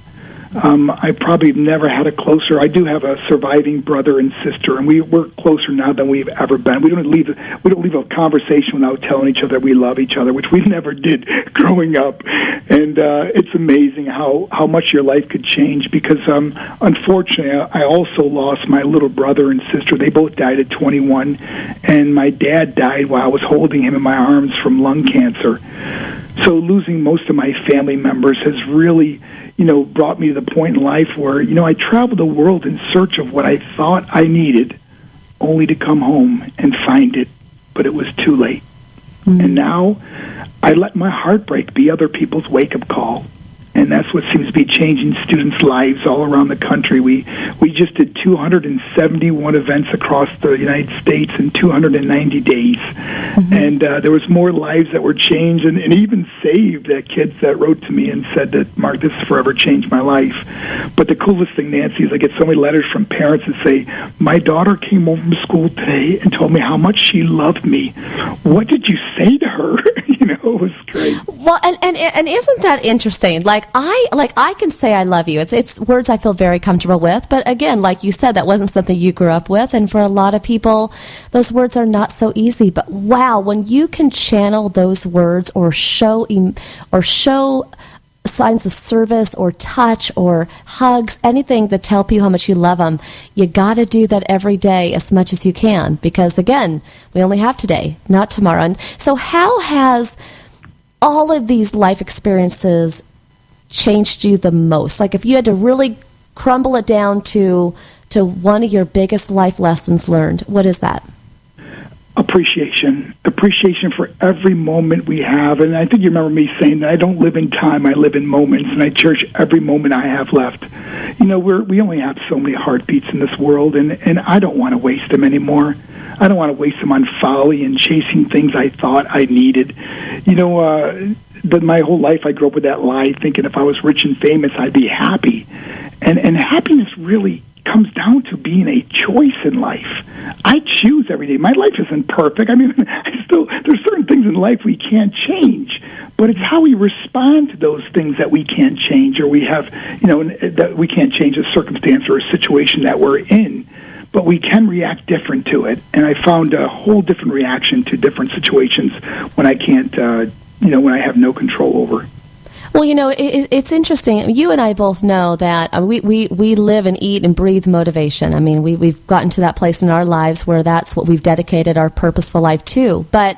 I probably have never had a closer. I do have a surviving brother and sister, and we're closer now than we've ever been. We don't leave a conversation without telling each other we love each other, which we never did growing up. And it's amazing how much your life could change because, unfortunately, I also lost my little brother and sister. They both died at 21, and my dad died while I was holding him in my arms from lung cancer. So losing most of my family members has really brought me to the point in life where, I traveled the world in search of what I thought I needed, only to come home and find it, but it was too late. Mm-hmm. And now I let my heartbreak be other people's wake-up call. And that's what seems to be changing students' lives all around the country. We just did 271 events across the United States in 290 days. Mm-hmm. And there was more lives that were changed and even saved. Kids that wrote to me and said that, Mark, this has forever changed my life. But the coolest thing, Nancy, is I get so many letters from parents that say, my daughter came home from school today and told me how much she loved me. What did you say to her? It was great. Well, and isn't that interesting? I can say I love you. It's words I feel very comfortable with. But again, like you said, that wasn't something you grew up with, and for a lot of people, those words are not so easy. But wow, when you can channel those words or show signs of service or touch or hugs, anything to tell people how much you love them, you got to do that every day as much as you can, because again, we only have today, not tomorrow. And so how has all of these life experiences changed you the most? Like if you had to really crumble it down to one of your biggest life lessons learned, what is that? Appreciation for every moment we have. And I think you remember me saying that I don't live in time, I live in moments, and I cherish every moment I have left. We only have so many heartbeats in this world, and I don't want to waste them anymore. I don't want to waste them on folly and chasing things I thought I needed. But my whole life I grew up with that lie, thinking if I was rich and famous, I'd be happy. And happiness really comes down to being a choice in life. I choose every day. My life isn't perfect. I mean, there's certain things in life we can't change, but it's how we respond to those things that we can't change, or we have, that we can't change a circumstance or a situation that we're in, but we can react different to it. And I found a whole different reaction to different situations when I can't, when I have no control over. Well, it's interesting. You and I both know that we live and eat and breathe motivation. I mean, we've gotten to that place in our lives where that's what we've dedicated our purposeful life to. But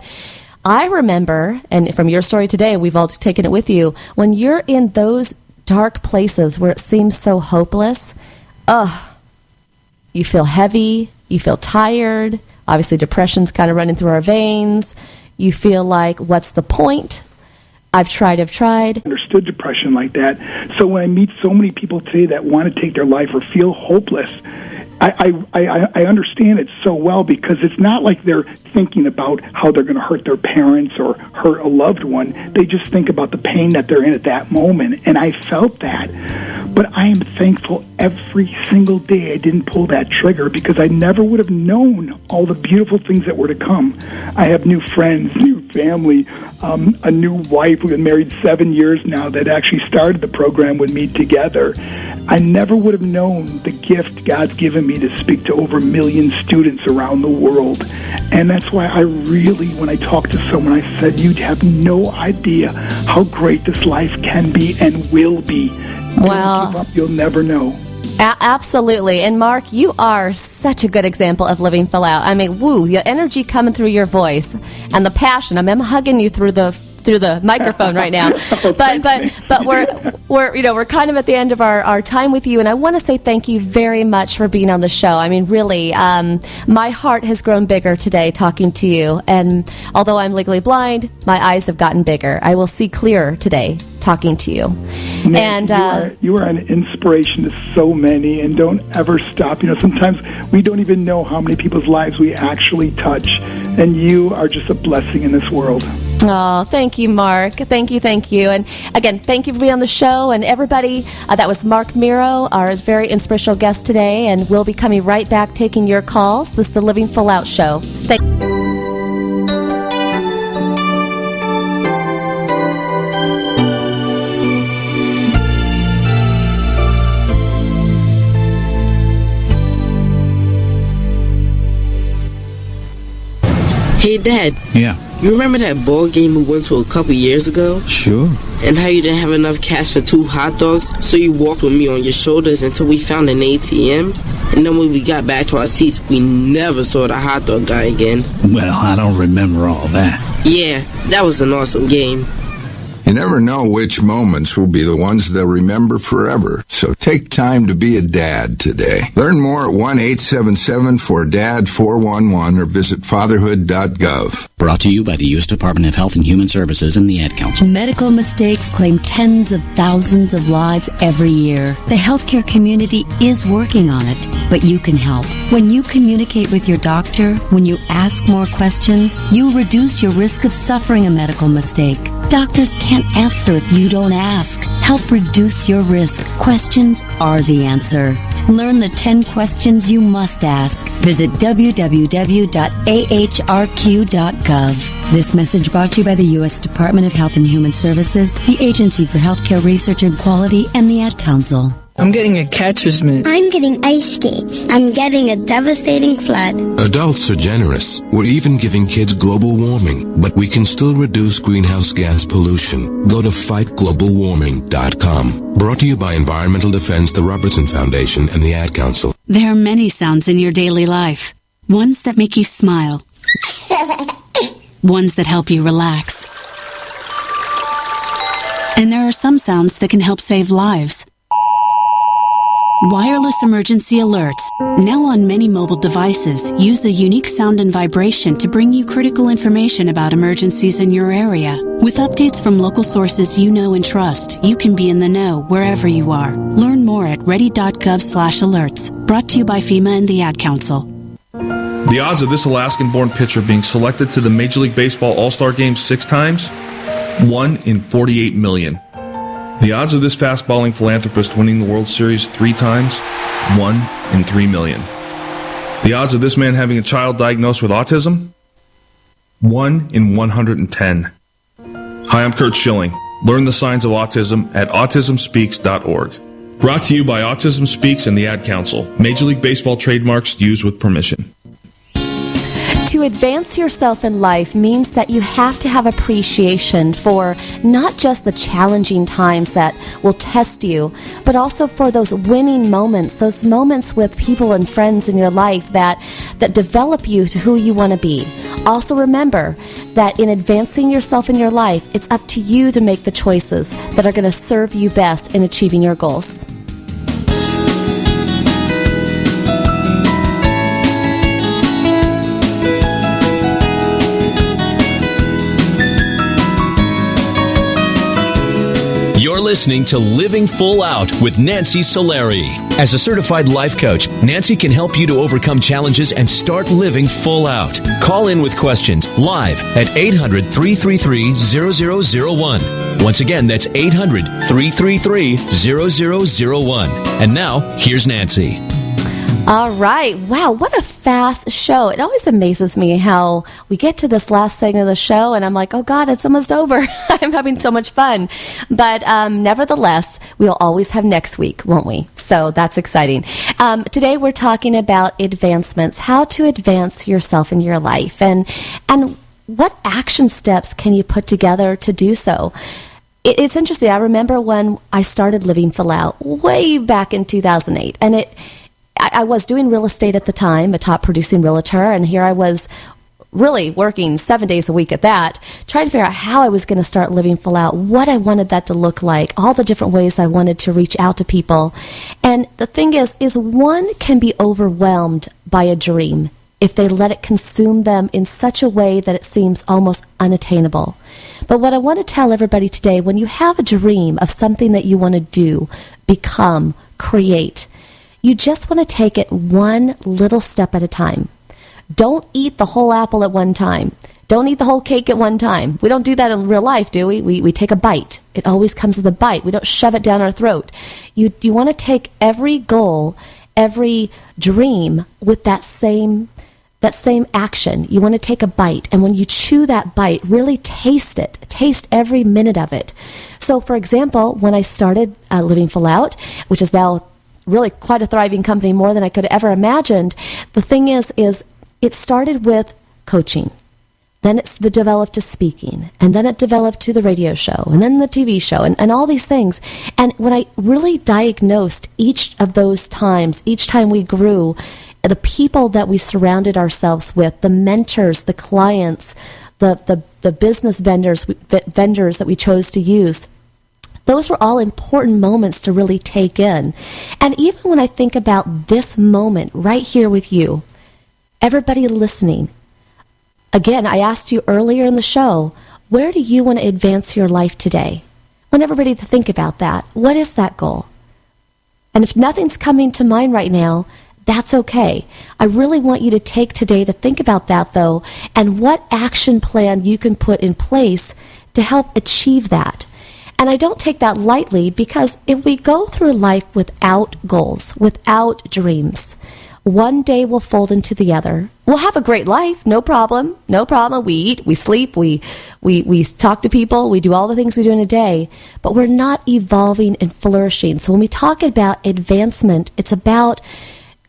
I remember, and from your story today, we've all taken it with you, when you're in those dark places where it seems so hopeless, you feel heavy, you feel tired, obviously depression's kind of running through our veins, you feel like, what's the point? I've tried. Understood depression like that. So when I meet so many people today that want to take their life or feel hopeless, I understand it so well, because it's not like they're thinking about how they're going to hurt their parents or hurt a loved one. They just think about the pain that they're in at that moment, and I felt that. But I am thankful every single day I didn't pull that trigger, because I never would have known all the beautiful things that were to come. I have new friends, new family, a new wife. We've been married 7 years now that actually started the program with me together. I never would have known the gift God's given me to speak to over 1 million students around the world. And that's why I really, when I talked to someone, I said, you have no idea how great this life can be and will be. Well, don't give up, you'll never know. Absolutely. And Mark, you are such a good example of living full out. I mean, woo, the energy coming through your voice and the passion. I'm hugging you through the microphone right now. But we're kind of at the end of our time with you, and I want to say thank you very much for being on the show. I mean, really, my heart has grown bigger today talking to you, and although I'm legally blind, my eyes have gotten bigger. I will see clearer today talking to you. Man, and you are an inspiration to so many, and don't ever stop. Sometimes we don't even know how many people's lives we actually touch, and you are just a blessing in this world. Oh, thank you, Mark. Thank you. And again, thank you for being on the show. And everybody, that was Mark Miro, our very inspirational guest today. And we'll be coming right back taking your calls. This is the Living Full Out Show. Thank you. Hey, Dad. Yeah. You remember that ball game we went to a couple years ago? Sure. And how you didn't have enough cash for 2 hot dogs, so you walked with me on your shoulders until we found an ATM? And then when we got back to our seats, we never saw the hot dog guy again. Well, I don't remember all that. Yeah, that was an awesome game. You never know which moments will be the ones they'll remember forever. So take time to be a dad today. Learn more at 1-877-4DAD-411 or visit fatherhood.gov. Brought to you by the U.S. Department of Health and Human Services and the Ad Council. Medical mistakes claim tens of thousands of lives every year. The healthcare community is working on it, but you can help. When you communicate with your doctor, when you ask more questions, you reduce your risk of suffering a medical mistake. Doctors can't answer if you don't ask. Help reduce your risk. Questions are the answer. Learn the 10 questions you must ask. Visit www.ahrq.gov. This message brought to you by the U.S. Department of Health and Human Services, the Agency for Healthcare Research and Quality, and the Ad Council. I'm getting a catcher's mitt. I'm getting ice skates. I'm getting a devastating flood. Adults are generous. We're even giving kids global warming, but we can still reduce greenhouse gas pollution. Go to fightglobalwarming.com. Brought to you by Environmental Defense, the Robertson Foundation, and the Ad Council. There are many sounds in your daily life. Ones that make you smile. Ones that help you relax. And there are some sounds that can help save lives. Wireless emergency alerts, now on many mobile devices, use a unique sound and vibration to bring you critical information about emergencies in your area. With updates from local sources you know and trust, you can be in the know wherever you are. Learn more at ready.gov/alerts. Brought to you by FEMA and the Ad Council. The odds of this Alaskan-born pitcher being selected to the Major League Baseball All-Star Game 6 times? 1 in 48 million. The odds of this fast-balling philanthropist winning the World Series 3 times? 1 in 3 million. The odds of this man having a child diagnosed with autism? 1 in 110. Hi, I'm Kurt Schilling. Learn the signs of autism at autismspeaks.org. Brought to you by Autism Speaks and the Ad Council. Major League Baseball trademarks used with permission. To advance yourself in life means that you have to have appreciation for not just the challenging times that will test you, but also for those winning moments, those moments with people and friends in your life that develop you to who you want to be. Also remember that in advancing yourself in your life, it's up to you to make the choices that are going to serve you best in achieving your goals. You're listening to Living Full Out with Nancy Solari. As a certified life coach, Nancy can help you to overcome challenges and start living full out. Call in with questions live at 800-333-0001. Once again, that's 800-333-0001. And now, here's Nancy. All right. Wow, what a fast show. It always amazes me how we get to this last segment of the show and I'm like, oh God, it's almost over. I'm having so much fun. But nevertheless, we'll always have next week, won't we? So that's exciting. Today we're talking about advancements, how to advance yourself in your life and what action steps can you put together to do so. It's interesting. I remember when I started Living Full Out way back in 2008 and I was doing real estate at the time, a top producing realtor, and here I was really working 7 days a week at that, trying to figure out how I was going to start living full out, what I wanted that to look like, all the different ways I wanted to reach out to people. And the thing is one can be overwhelmed by a dream if they let it consume them in such a way that it seems almost unattainable. But what I want to tell everybody today, when you have a dream of something that you want to do, become, create, you just want to take it one little step at a time. Don't eat the whole apple at one time. Don't eat the whole cake at one time. We don't do that in real life, do we? We take a bite. It always comes with a bite. We don't shove it down our throat. You want to take every goal, every dream with that same action. You want to take a bite. And when you chew that bite, really taste it. Taste every minute of it. So, for example, when I started Living Full Out, which is now really quite a thriving company, more than I could have ever imagined. The thing is it started with coaching. Then it's developed to speaking. And then it developed to the radio show. And then the TV show. And all these things. And when I really diagnosed each of those times, each time we grew, the people that we surrounded ourselves with, the mentors, the clients, the business vendors that we chose to use, those were all important moments to really take in. And even when I think about this moment right here with you, everybody listening, again, I asked you earlier in the show, where do you want to advance your life today? I want everybody to think about that. What is that goal? And if nothing's coming to mind right now, that's okay. I really want you to take today to think about that, though, and what action plan you can put in place to help achieve that. And I don't take that lightly because if we go through life without goals, without dreams, one day will fold into the other. We'll have a great life, no problem, no problem. We eat, we sleep, we talk to people, we do all the things we do in a day, but we're not evolving and flourishing. So when we talk about advancement, it's about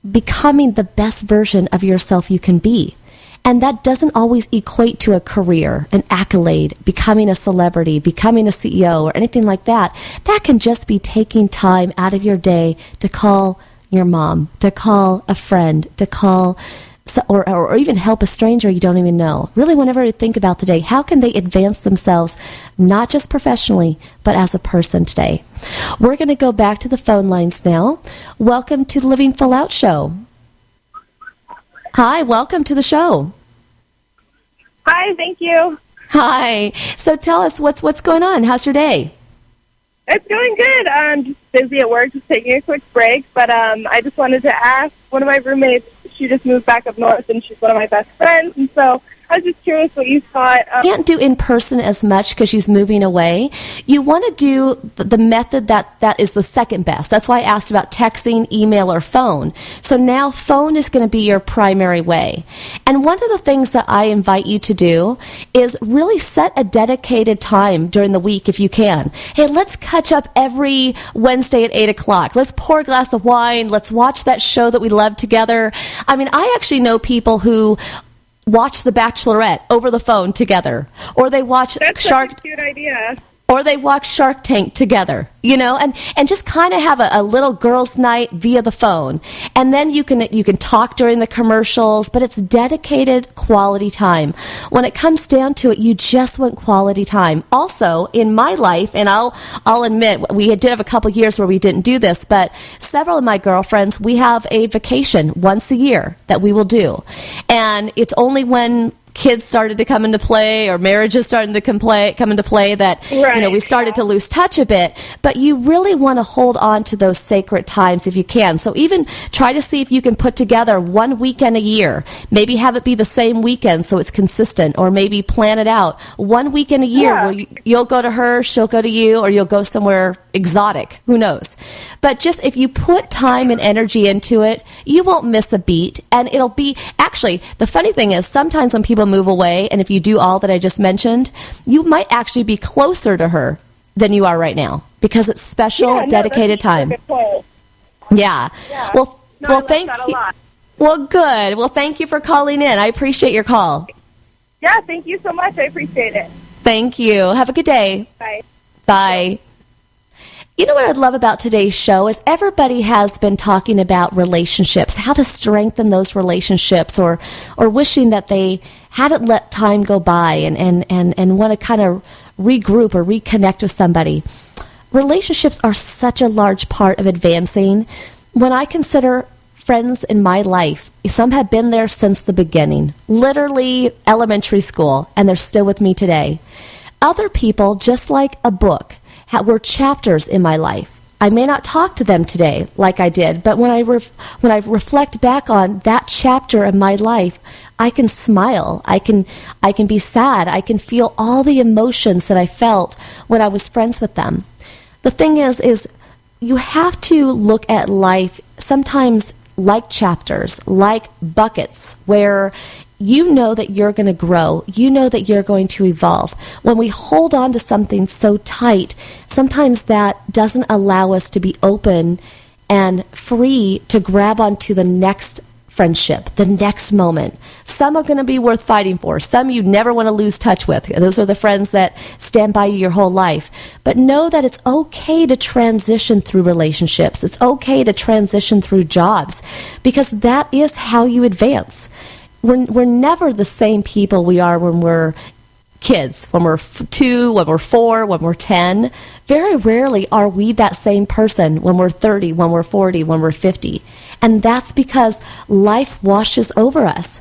becoming the best version of yourself you can be. And that doesn't always equate to a career, an accolade, becoming a celebrity, becoming a CEO, or anything like that. That can just be taking time out of your day to call your mom, to call a friend, to call, or even help a stranger you don't even know. Really, whenever you think about today, how can they advance themselves, not just professionally, but as a person today? We're going to go back to the phone lines now. Welcome to the Living Full Out Show. Hi, welcome to the show. Hi, thank you. Hi. So tell us, what's going on? How's your day? It's going good. I'm just busy at work, just taking a quick break. But I just wanted to ask, one of my roommates, she just moved back up north, and she's one of my best friends. And so I was just curious what you thought. Can't do in person as much because she's moving away. You want to do the method that is the second best. That's why I asked about texting, email, or phone. So now phone is going to be your primary way. And one of the things that I invite you to do is really set a dedicated time during the week if you can. Hey, let's catch up every Wednesday at 8 o'clock. Let's pour a glass of wine. Let's watch that show that we love together. I mean, I actually know people who watch The Bachelorette over the phone together, or they watch Shark. That's a cute idea. Or they watch Shark Tank together, and just kind of have a little girls' night via the phone. And then you can talk during the commercials, but it's dedicated quality time. When it comes down to it, you just want quality time. Also, in my life, and I'll admit, we did have a couple years where we didn't do this, but several of my girlfriends, we have a vacation once a year that we will do. And it's only when kids started to come into play or marriages started to come into play that, we started to lose touch a bit. But you really want to hold on to those sacred times if you can. So even try to see if you can put together one weekend a year. Maybe have it be the same weekend so it's consistent, or maybe plan it out. One weekend a year where you'll go to her, she'll go to you, or you'll go somewhere exotic. Who knows? But just if you put time and energy into it, you won't miss a beat. And it'll be, actually, the funny thing is sometimes when people move away, and if you do all that I just mentioned, you might actually be closer to her than you are right now because it's special, dedicated time. Yeah. Well, thank you. Well, good. Well, thank you for calling in. I appreciate your call. Yeah, thank you so much. I appreciate it. Thank you. Have a good day. Bye. Bye. You know what I love about today's show is everybody has been talking about relationships, how to strengthen those relationships, or wishing that they hadn't let time go by and want to kind of regroup or reconnect with somebody. Relationships are such a large part of advancing. When I consider friends in my life, some have been there since the beginning, literally elementary school, and they're still with me today. Other people, just like a book, were chapters in my life. I may not talk to them today like I did, but when I reflect back on that chapter of my life, I can smile. I can be sad. I can feel all the emotions that I felt when I was friends with them. The thing is you have to look at life sometimes like chapters, like buckets, where you know that you're going to grow. You know that you're going to evolve. When we hold on to something so tight, sometimes that doesn't allow us to be open and free to grab onto the next friendship, the next moment. Some are going to be worth fighting for. Some you never want to lose touch with. Those are the friends that stand by you your whole life. But know that it's okay to transition through relationships. It's okay to transition through jobs, because that is how you advance. We're never the same people we are when we're kids, when we're 2, when we're 4, when we're 10. Very rarely are we that same person when we're 30, when we're 40, when we're 50. And that's because life washes over us.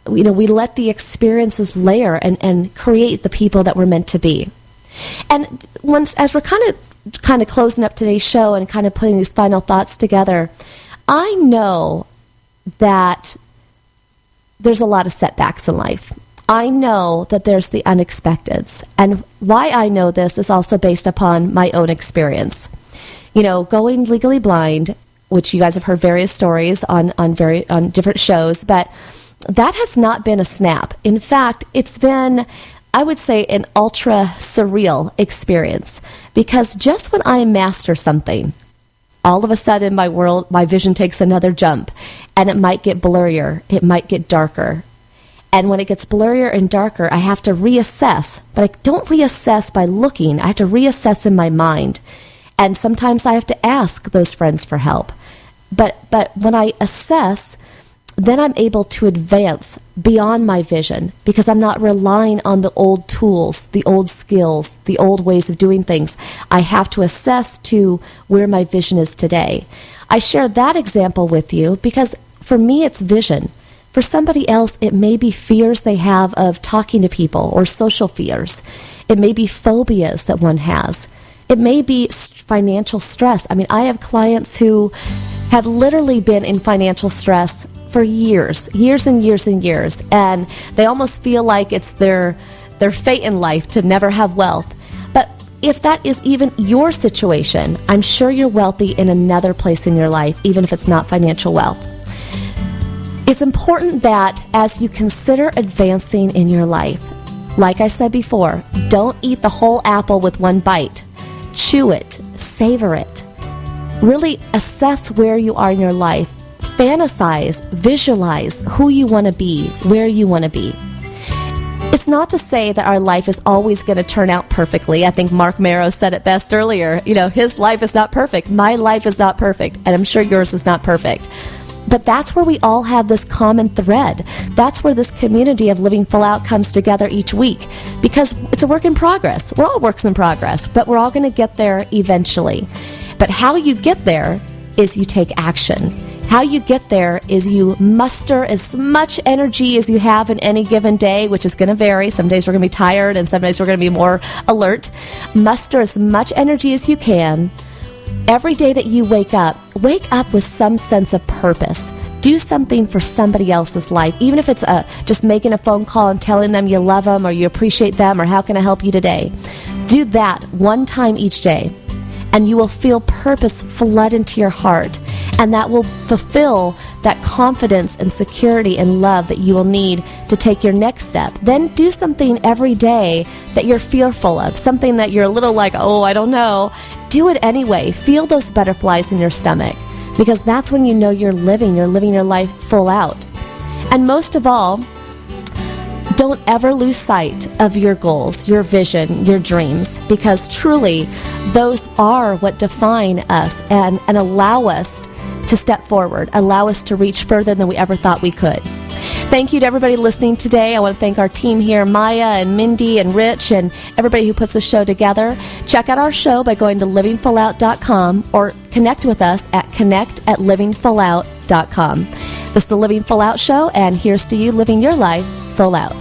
We let the experiences layer and create the people that we're meant to be. And as we're kind of closing up today's show and kind of putting these final thoughts together, I know that there's a lot of setbacks in life. I know that there's the unexpecteds. And why I know this is also based upon my own experience. Going legally blind, which you guys have heard various stories on different shows, but that has not been a snap. In fact, it's been, I would say, an ultra surreal experience, because just when I master something, all of a sudden my vision takes another jump, and it might get blurrier, it might get darker. And when it gets blurrier and darker, I have to reassess, but I don't reassess by looking, I have to reassess in my mind. And sometimes I have to ask those friends for help. But when I assess, then I'm able to advance beyond my vision, because I'm not relying on the old tools, the old skills, the old ways of doing things. I have to assess to where my vision is today. I share that example with you because for me it's vision. For somebody else, it may be fears they have of talking to people or social fears. It may be phobias that one has. It may be financial stress. I mean, I have clients who have literally been in financial stress for years and years and years, and they almost feel like it's their fate in life to never have wealth. But if that is even your situation, I'm sure you're wealthy in another place in your life, even if it's not financial wealth. It's important that as you consider advancing in your life, like I said before, don't eat the whole apple with one bite. Chew it, savor it. Really assess where you are in your life. Fantasize, visualize who you want to be, where you want to be. It's not to say that our life is always going to turn out perfectly. I think Mark Marrow said it best earlier. His life is not perfect. My life is not perfect. And I'm sure yours is not perfect. But that's where we all have this common thread. That's where this community of Living Full Out comes together each week, because it's a work in progress. We're all works in progress, but we're all going to get there eventually. But how you get there is you take action. How you get there is you muster as much energy as you have in any given day, which is going to vary. Some days we're going to be tired and some days we're going to be more alert. Muster as much energy as you can. Every day that you wake up with some sense of purpose. Do something for somebody else's life, even if it's just making a phone call and telling them you love them or you appreciate them or how can I help you today. Do that one time each day, and you will feel purpose flood into your heart, and that will fulfill that confidence and security and love that you will need to take your next step. Then do something every day that you're fearful of, something that you're a little like, oh, I don't know. Do it anyway. Feel those butterflies in your stomach, because that's when you know you're living your life full out. And most of all, don't ever lose sight of your goals, your vision, your dreams, because truly those are what define us and allow us to step forward, allow us to reach further than we ever thought we could. Thank you to everybody listening today. I want to thank our team here, Maya and Mindy and Rich and everybody who puts the show together. Check out our show by going to livingfullout.com or connect with us at connect@livingfullout.com. This is the Living Full Out Show, and here's to you living your life full out.